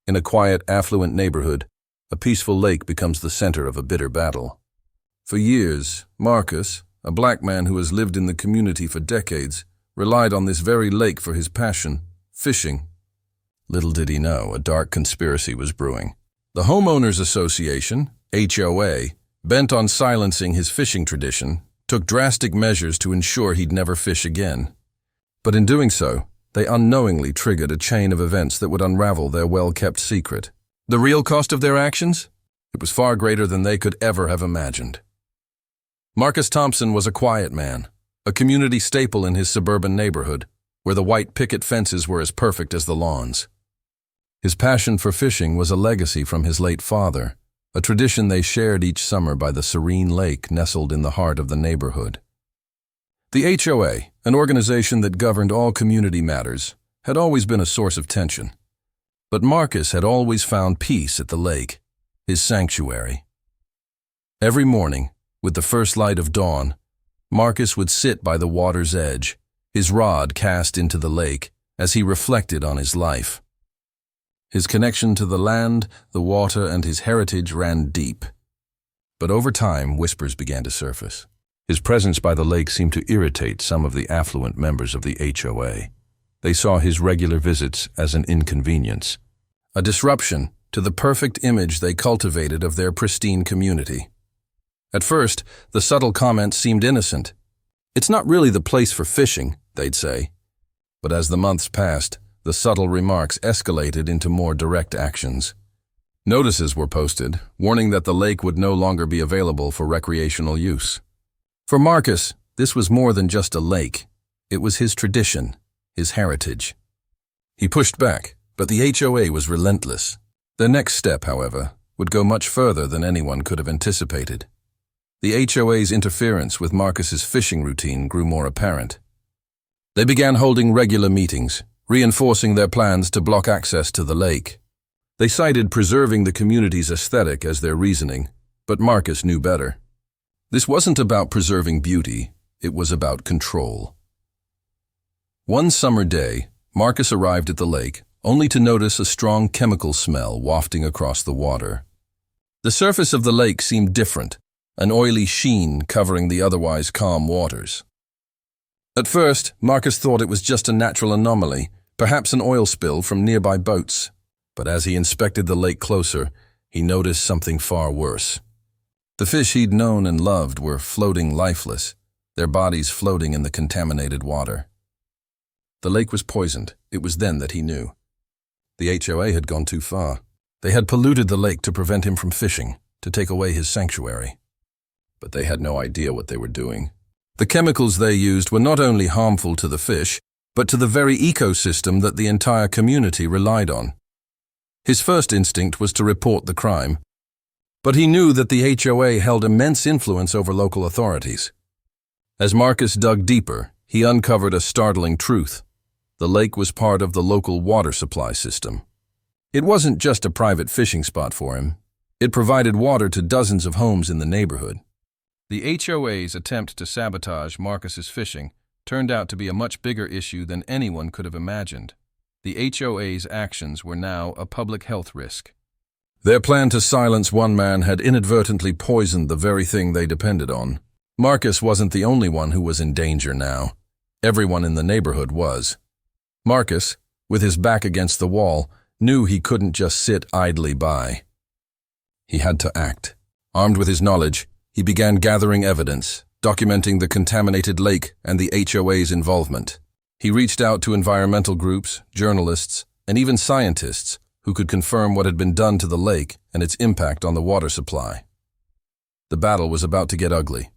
In a quiet, affluent neighborhood, a peaceful lake becomes the center of a bitter battle. For years, Marcus, a black man who has lived in the community for decades, relied on this very lake for his passion, fishing. Little did he know, a dark conspiracy was brewing. The Homeowners Association, HOA, bent on silencing his fishing tradition, took drastic measures to ensure he'd never fish again. But in doing so, they unknowingly triggered a chain of events that would unravel their well-kept secret. The real cost of their actions? It was far greater than they could ever have imagined. Marcus Thompson was a quiet man, a community staple in his suburban neighborhood, where the white picket fences were as perfect as the lawns. His passion for fishing was a legacy from his late father, a tradition they shared each summer by the serene lake nestled in the heart of the neighborhood. The HOA, an organization that governed all community matters, had always been a source of tension. But Marcus had always found peace at the lake, his sanctuary. Every morning, with the first light of dawn, Marcus would sit by the water's edge, his rod cast into the lake as he reflected on his life. His connection to the land, the water, and his heritage ran deep. But over time, whispers began to surface. His presence by the lake seemed to irritate some of the affluent members of the HOA. They saw his regular visits as an inconvenience, a disruption to the perfect image they cultivated of their pristine community. At first, the subtle comments seemed innocent. "It's not really the place for fishing," they'd say. But as the months passed, the subtle remarks escalated into more direct actions. Notices were posted, warning that the lake would no longer be available for recreational use. For Marcus, this was more than just a lake. It was his tradition, his heritage. He pushed back, but the HOA was relentless. Their next step, however, would go much further than anyone could have anticipated. The HOA's interference with Marcus's fishing routine grew more apparent. They began holding regular meetings, reinforcing their plans to block access to the lake. They cited preserving the community's aesthetic as their reasoning, but Marcus knew better. This wasn't about preserving beauty, it was about control. One summer day, Marcus arrived at the lake, only to notice a strong chemical smell wafting across the water. The surface of the lake seemed different, an oily sheen covering the otherwise calm waters. At first, Marcus thought it was just a natural anomaly, perhaps an oil spill from nearby boats. But as he inspected the lake closer, he noticed something far worse. The fish he'd known and loved were floating lifeless, their bodies floating in the contaminated water. The lake was poisoned. It was then that he knew. The HOA had gone too far. They had polluted the lake to prevent him from fishing, to take away his sanctuary. But they had no idea what they were doing. The chemicals they used were not only harmful to the fish, but to the very ecosystem that the entire community relied on. His first instinct was to report the crime. But he knew that the HOA held immense influence over local authorities. As Marcus dug deeper, he uncovered a startling truth. The lake was part of the local water supply system. It wasn't just a private fishing spot for him. It provided water to dozens of homes in the neighborhood. The HOA's attempt to sabotage Marcus's fishing turned out to be a much bigger issue than anyone could have imagined. The HOA's actions were now a public health risk. Their plan to silence one man had inadvertently poisoned the very thing they depended on. Marcus wasn't the only one who was in danger now. Everyone in the neighborhood was. Marcus, with his back against the wall, knew he couldn't just sit idly by. He had to act. Armed with his knowledge, he began gathering evidence, documenting the contaminated lake and the HOA's involvement. He reached out to environmental groups, journalists, and even scientists who could confirm what had been done to the lake and its impact on the water supply. The battle was about to get ugly.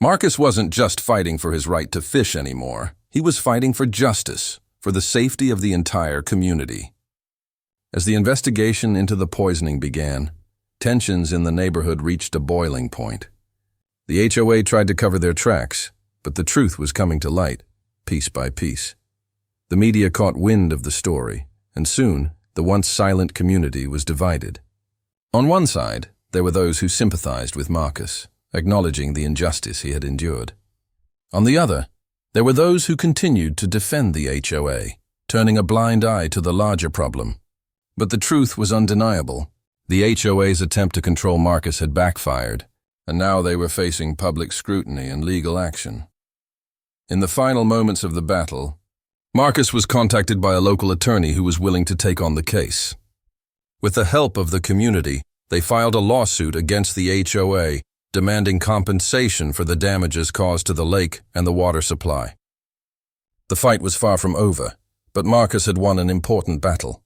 Marcus wasn't just fighting for his right to fish anymore. He was fighting for justice, for the safety of the entire community. As the investigation into the poisoning began, tensions in the neighborhood reached a boiling point. The HOA tried to cover their tracks, but the truth was coming to light, piece by piece. The media caught wind of the story, and soon the once silent community was divided. On one side, there were those who sympathized with Marcus, acknowledging the injustice he had endured. On the other, there were those who continued to defend the HOA, turning a blind eye to the larger problem. But the truth was undeniable. The HOA's attempt to control Marcus had backfired, and now they were facing public scrutiny and legal action. In the final moments of the battle, Marcus was contacted by a local attorney who was willing to take on the case. With the help of the community, they filed a lawsuit against the HOA, demanding compensation for the damages caused to the lake and the water supply. The fight was far from over, but Marcus had won an important battle.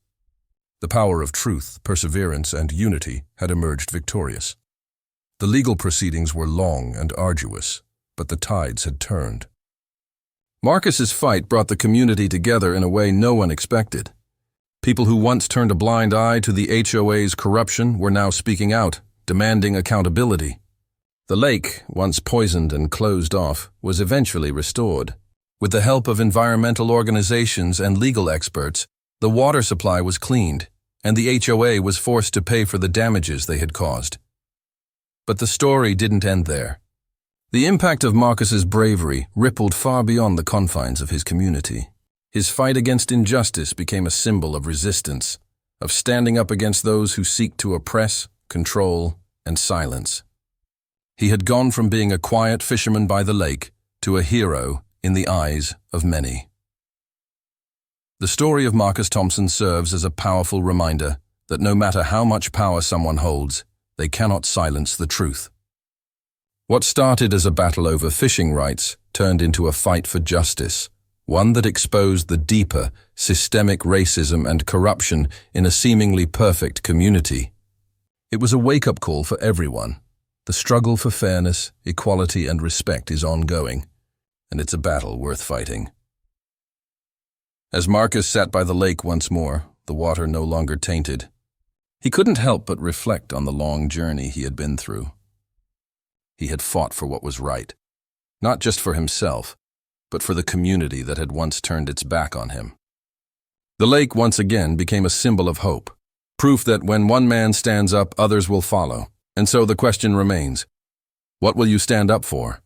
The power of truth, perseverance, and unity had emerged victorious. The legal proceedings were long and arduous, but the tides had turned. Marcus's fight brought the community together in a way no one expected. People who once turned a blind eye to the HOA's corruption were now speaking out, demanding accountability. The lake, once poisoned and closed off, was eventually restored. With the help of environmental organizations and legal experts, the water supply was cleaned, and the HOA was forced to pay for the damages they had caused. But the story didn't end there. The impact of Marcus's bravery rippled far beyond the confines of his community. His fight against injustice became a symbol of resistance, of standing up against those who seek to oppress, control, and silence. He had gone from being a quiet fisherman by the lake to a hero in the eyes of many. The story of Marcus Thompson serves as a powerful reminder that no matter how much power someone holds, they cannot silence the truth. What started as a battle over fishing rights turned into a fight for justice, one that exposed the deeper, systemic racism and corruption in a seemingly perfect community. It was a wake-up call for everyone. The struggle for fairness, equality, and respect is ongoing, and it's a battle worth fighting. As Marcus sat by the lake once more, the water no longer tainted, he couldn't help but reflect on the long journey he had been through. He had fought for what was right, not just for himself, but for the community that had once turned its back on him. The lake once again became a symbol of hope, proof that when one man stands up, others will follow. And so the question remains, what will you stand up for?